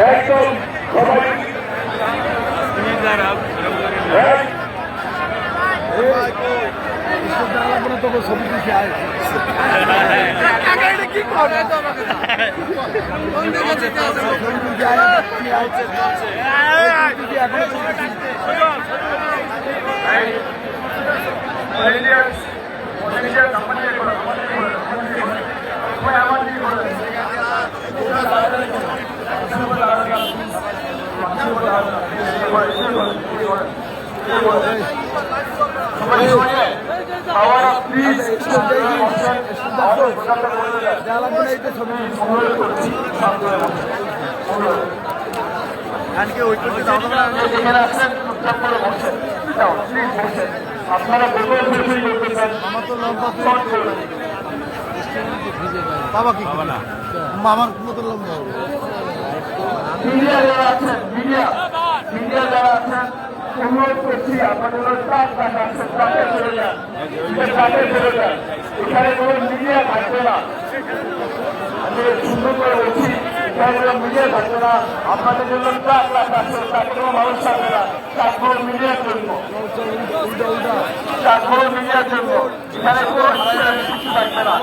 একদম সবাই আপনারা বাবা কি না মামার মতো লম্বা হবে মিডিয়া যারা আছেন মিডিয়া যারা আছেন অনুরোধ করছি আপনাদের চলে যান এখানে কোনো মিডিয়া থাকবে না আমি সুন্দর করে বলছি এখানে কোনো মিডিয়া থাকবে না আপনাদের জন্য কোনো মানুষ থাকবে না তারপর মিডিয়ার জন্য তারপর মিডিয়ার জন্য এখানে কোনো কিছু থাকবে না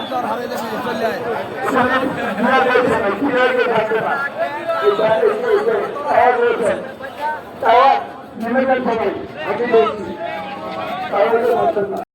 থাকবে না নেমে যান সবাই আগে বলছি তাহলে